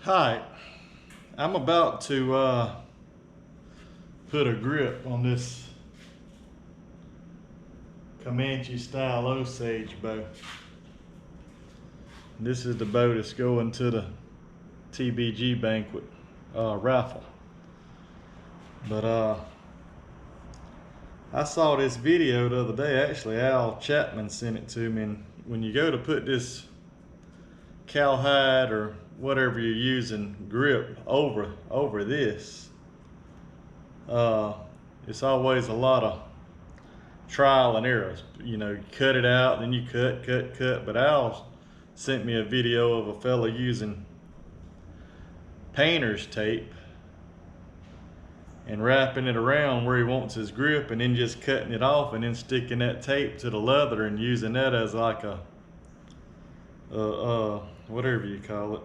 Hi, I'm about to put a grip on this Comanche style Osage bow. This is the bow that's going to the TBG banquet raffle. But I saw this video the other day. Actually, Al Chapman sent it to me. And when you go to put this cowhide or whatever you're using grip over this, it's always a lot of trial and errors. You know, you cut it out, then you cut. But Al sent me a video of a fella using painter's tape and wrapping it around where he wants his grip, and then just cutting it off and then sticking that tape to the leather and using that as like a whatever you call it.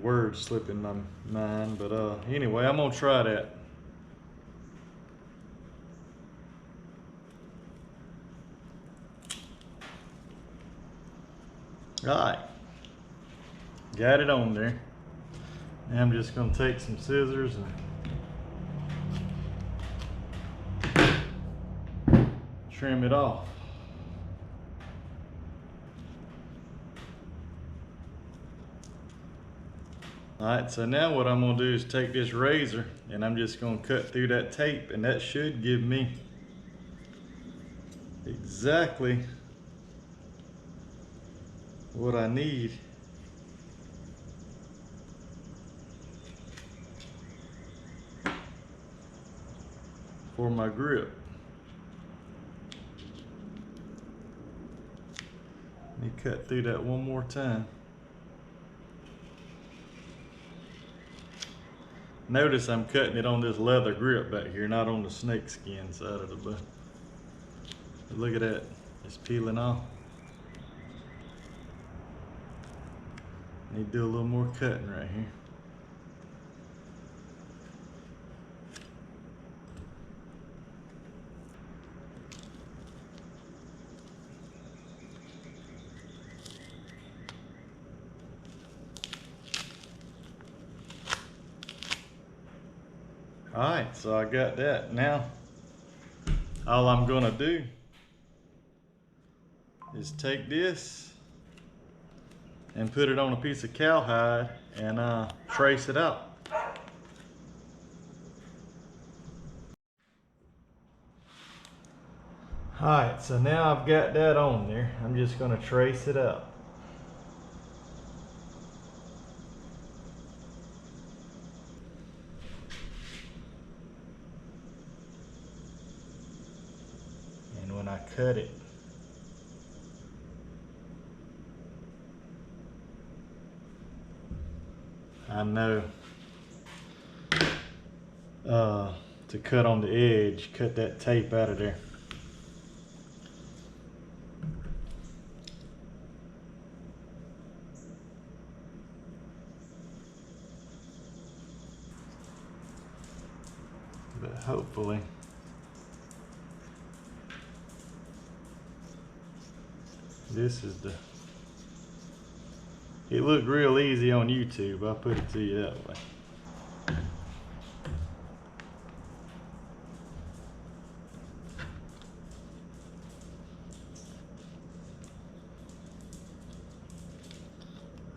Words slipping my mind, but anyway, I'm gonna try that. All right, got it on there. Now I'm just gonna take some scissors and trim it off. All right, so now what I'm gonna do is take this razor and I'm just gonna cut through that tape, and that should give me exactly what I need for my grip. Let me cut through that one more time. Notice I'm cutting it on this leather grip back here, not on the snakeskin side of the bow. Look at that, it's peeling off. Need to do a little more cutting right here. All right, so I got that. Now, all I'm gonna do is take this and put it on a piece of cowhide and trace it out. All right, so now I've got that on there. I'm just gonna trace it out. And when I cut it, I know to cut on the edge, cut that tape out of there. But hopefully this is the, it looked real easy on YouTube. I'll put it to you that way.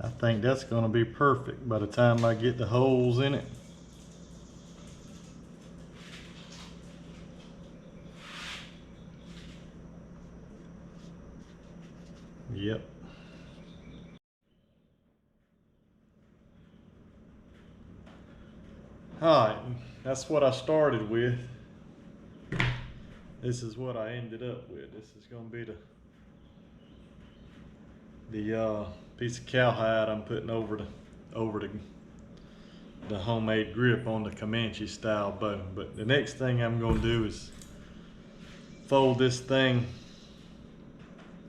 I think that's going to be perfect by the time I get the holes in it. Yep. Alright, that's what I started with. This is what I ended up with. This is going to be the piece of cowhide I'm putting over the homemade grip on the Comanche style bow. But the next thing I'm going to do is fold this thing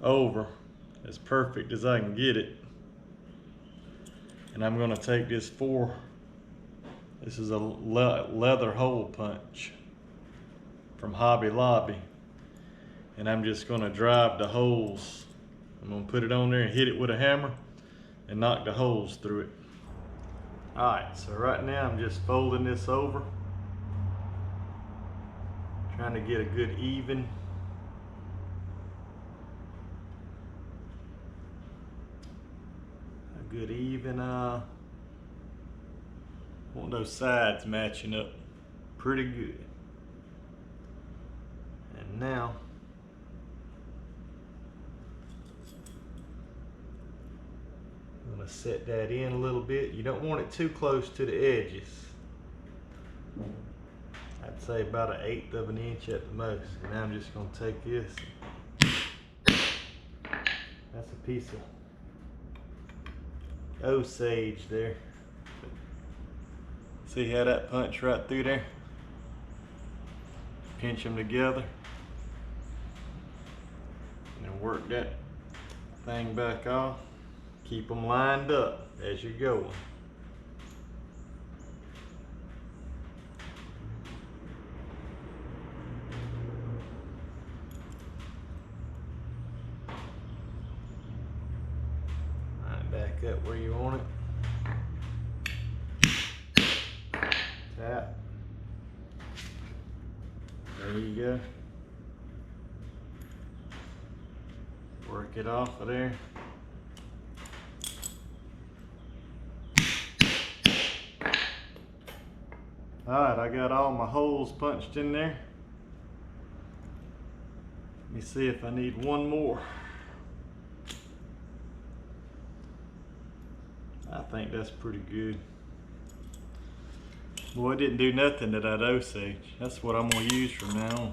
over as perfect as I can get it, and I'm going to take this this is a leather hole punch from Hobby Lobby, and I'm just going to drive the holes. I'm going to put it on there and hit it with a hammer, and knock the holes through it. Alright, so right now I'm just folding this over, trying to get a good even. Want those sides matching up pretty good. And now I'm going to set that in a little bit. You don't want it too close to the edges. I'd say about 1/8 of an inch at the most. And now I'm just going to take this. That's a piece of Osage there. See how that punch right through there? Pinch them together and work that thing back off. Keep them lined up as you go. Alright, back up where you want it. Tap. There you go. Work it off of there. Alright, I got all my holes punched in there. Let me see if I need one more. I think that's pretty good. Boy, it didn't do nothing to that Osage. That's what I'm going to use from now on.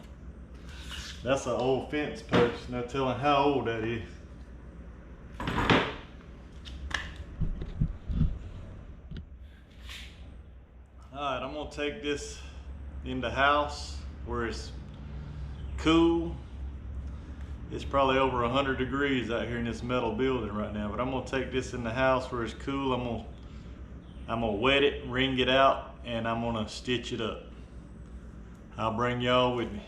That's an old fence post. No telling how old that is. Alright, I'm going to take this in the house where it's cool. It's probably over 100 degrees out here in this metal building right now, but I'm going to take this in the house where it's cool. I'm going to wet it, wring it out, and I'm going to stitch it up. I'll bring y'all with me.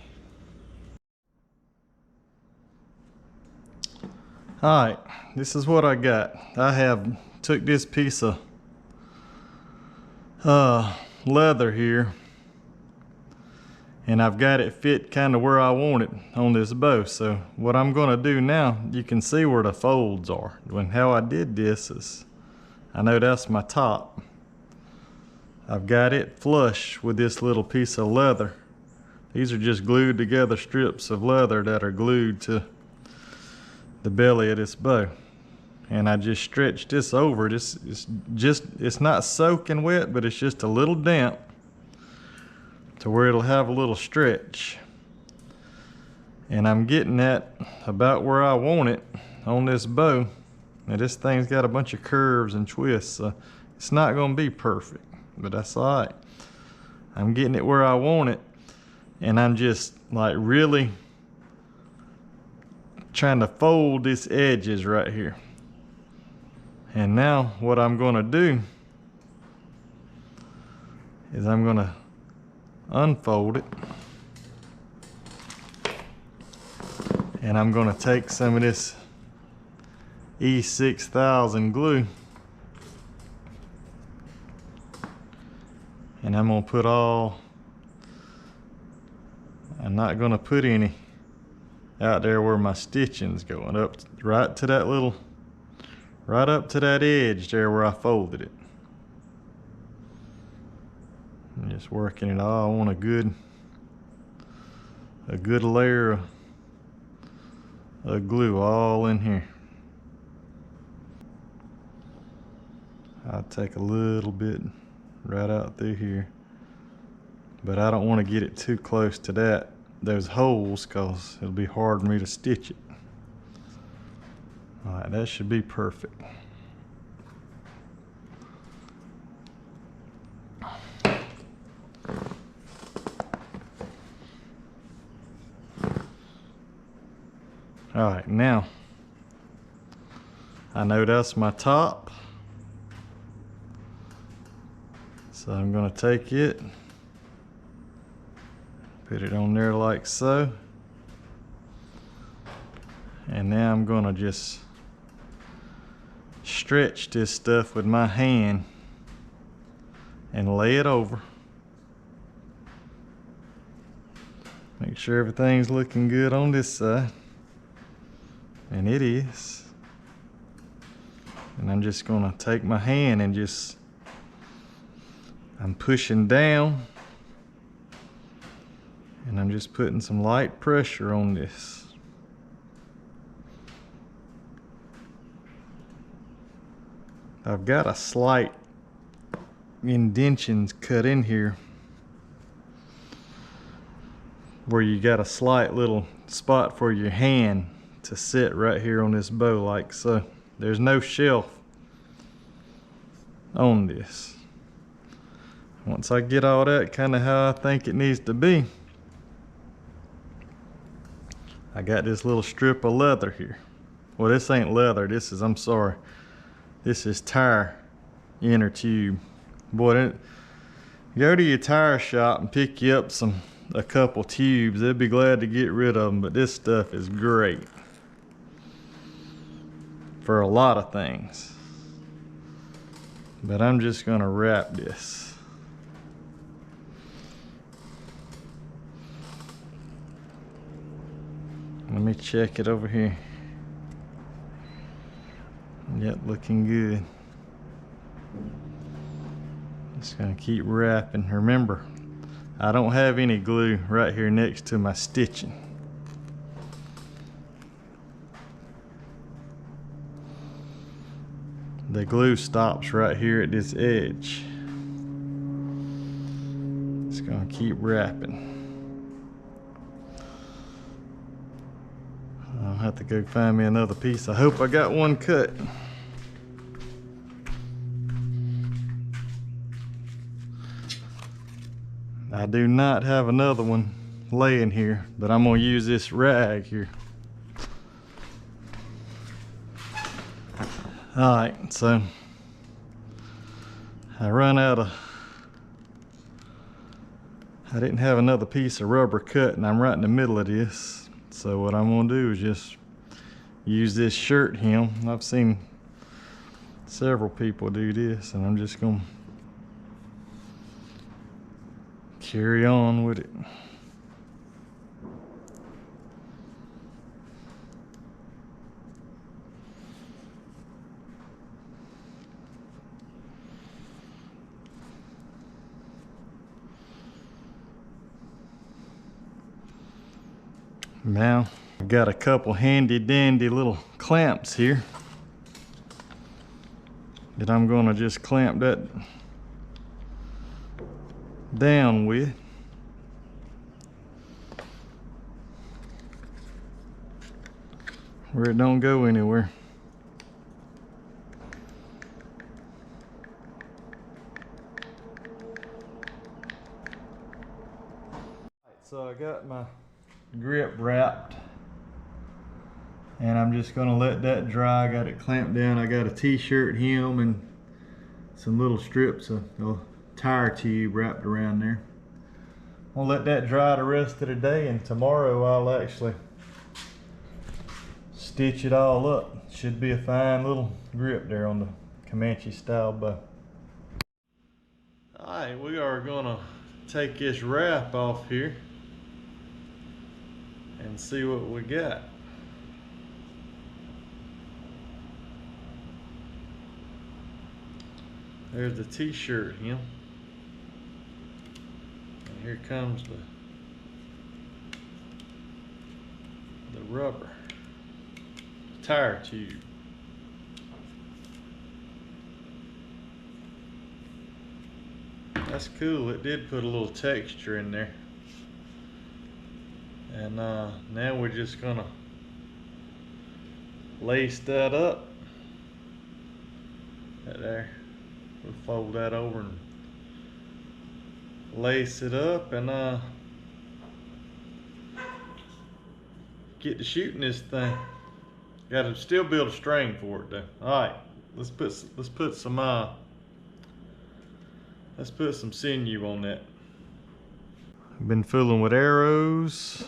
Alright, this is what I got. I have took this piece of leather here, and I've got it fit kind of where I want it on this bow. So what I'm going to do now, you can see where the folds are. When how I did this is, I know that's my top. I've got it flush with this little piece of leather. These are just glued together strips of leather that are glued to the belly of this bow. And I just stretched this over. It's not soaking wet, but it's just a little damp to where it'll have a little stretch. And I'm getting that about where I want it on this bow. Now this thing's got a bunch of curves and twists, so it's not gonna be perfect, but that's all right. I'm getting it where I want it, and I'm just like really trying to fold these edges right here. And now what I'm gonna do is I'm gonna unfold it, and I'm gonna take some of this E6000 glue, and I'm gonna put all, I'm not gonna put any out there where my stitching's going, up right to that little, right up to that edge there where I folded it. I'm just working it all. I want a good layer of glue all in here. I'll take a little bit right out through here, but I don't want to get it too close to those holes, because it'll be hard for me to stitch it. All right, that should be perfect. All right, now I know that's my top, so I'm going to take it, put it on there like so, and now I'm going to just stretch this stuff with my hand and lay it over. Make sure everything's looking good on this side. And it is. And I'm just gonna take my hand and I'm pushing down. And I'm just putting some light pressure on this. I've got a slight indentions cut in here where you got a slight little spot for your hand to sit right here on this bow like so. There's no shelf on this. Once I get all that kind of how I think it needs to be, I got this little strip of leather here. Well, this ain't leather, this is, I'm sorry, this is tire inner tube. Boy, go to your tire shop and pick you up a couple tubes. They'd be glad to get rid of them, but this stuff is great for a lot of things. But I'm just gonna wrap this. Let me check it over here. Yep, looking good. Just gonna keep wrapping. Remember, I don't have any glue right here next to my stitching. The glue stops right here at this edge. Just gonna keep wrapping. I'll have to go find me another piece. I hope I got one cut. I do not have another one laying here, but I'm gonna use this rag here. All right, so I didn't have another piece of rubber cut, and I'm right in the middle of this. So what I'm gonna do is just use this shirt hem. I've seen several people do this, and I'm just gonna carry on with it. Now I've got a couple handy dandy little clamps here that I'm gonna just clamp that down with. Where it don't go anywhere. So I got my grip wrapped, and I'm just gonna let that dry. I got it clamped down. I got a t-shirt hem and some little strips of tire tube wrapped around there. I'll let that dry the rest of the day, and tomorrow I'll actually stitch it all up. Should be a fine little grip there on the Comanche style bow. All right, we are gonna take this wrap off here and see what we got. There's the t-shirt hem. And here comes the rubber tire tube. That's cool. It did put a little texture in there. And now we're just gonna lace that up. Right there. We'll fold that over and lace it up, and get to shooting this thing. Got to still build a string for it though. All right, let's put some sinew on that. I've been fooling with arrows.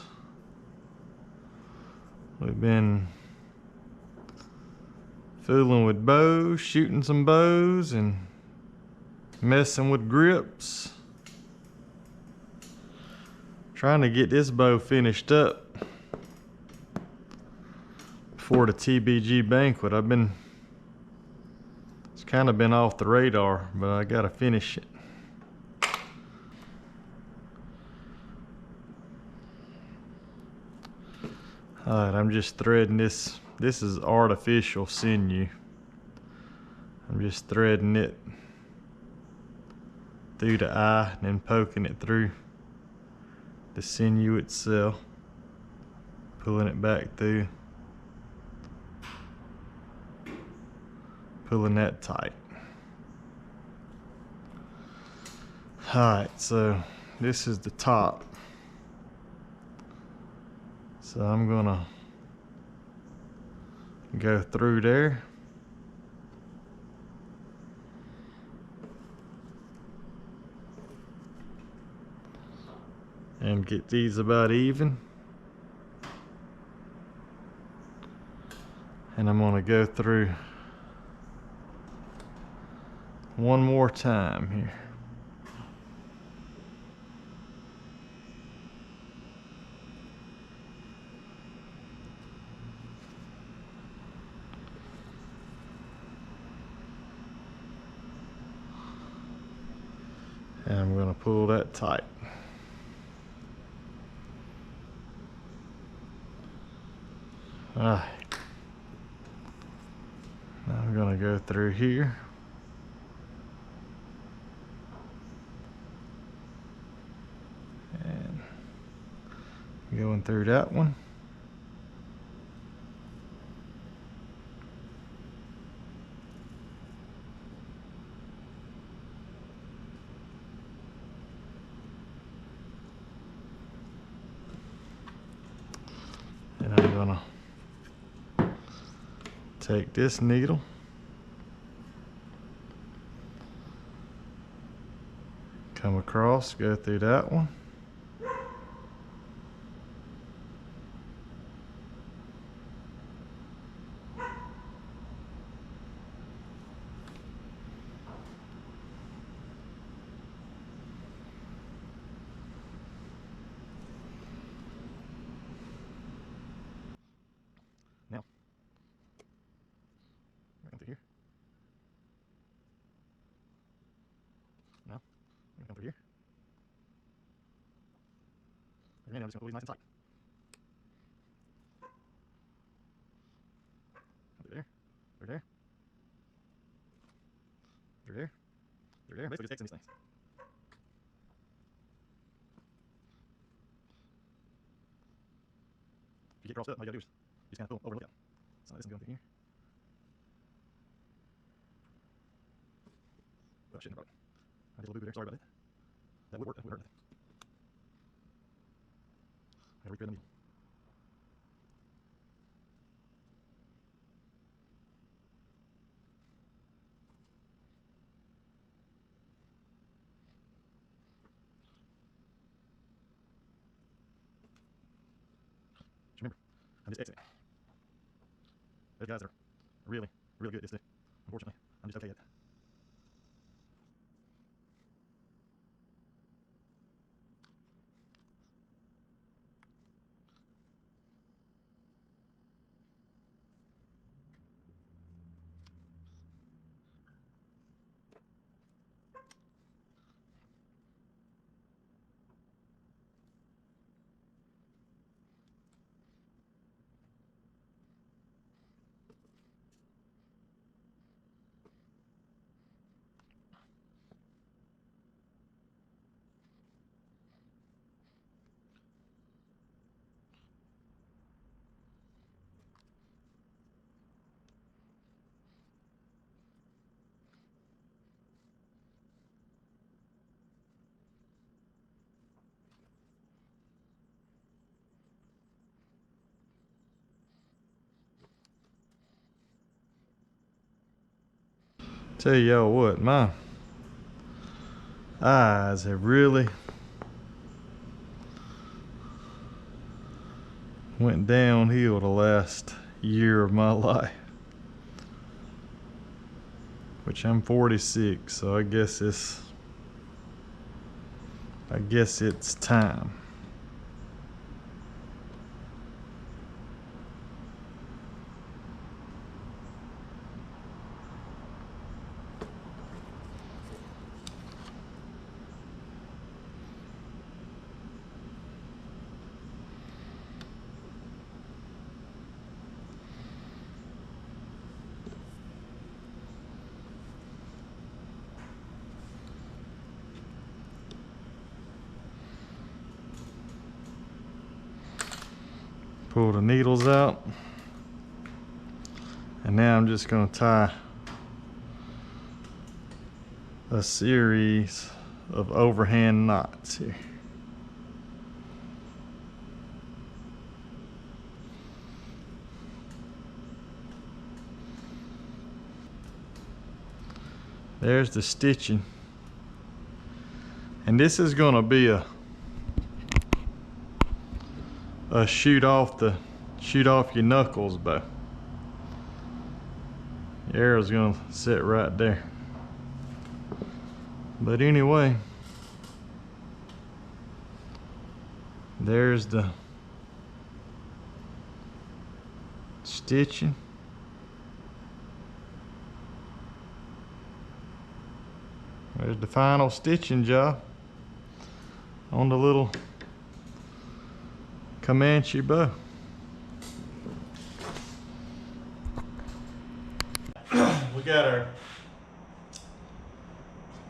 We've been Fooling with bows, shooting some bows, and messing with grips. Trying to get this bow finished up before the TBG banquet. It's kind of been off the radar, but I gotta finish it. Alright, I'm just threading this. This is artificial sinew. I'm just threading it through the eye and then poking it through the sinew itself, pulling it back through, pulling that tight. Alright, so this is the top. So I'm gonna go through there. And get these about even. And I'm gonna go through one more time here. And I'm gonna pull that tight. Alright. Now I'm gonna go through here. And going through that one. And I'm gonna take this needle, come across, go through that one. Now, come through here. Now, come through here. And I'm just gonna pull these nice and tight. Through there, through there, through there, through there. Basically just fixing these things. If you get crossed up, all you gotta do is just kind of pull over and look out. So this one's going through here. Oh shit, I did a little boo there, sorry about that. That would work, that would hurt nothing. I gotta re-thread the needle. Just remember, I'm just exiting. Those guys are really, really good at this too. Unfortunately, I'm just okay at it. Tell y'all what, my eyes have really went downhill the last year of my life. which I'm 46, so I guess it's time. Pull the needles out, and now I'm just going to tie a series of overhand knots here. There's the stitching, and this is going to be a shoot off your knuckles bow. The arrow's gonna sit right there. But anyway, there's the stitching. There's the final stitching job on the little Comanche bow. We got our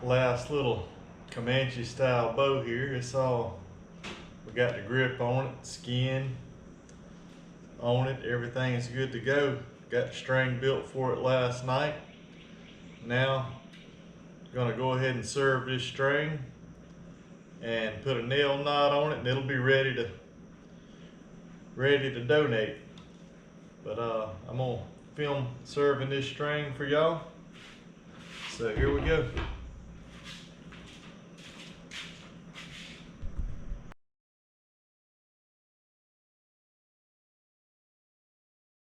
last little Comanche style bow here. It's all, we got the grip on it, skin on it, everything is good to go. Got the string built for it last night. Now gonna go ahead and serve this string and put a nail knot on it, and it'll be ready to donate. But I'm gonna film serving this string for y'all. So here we go.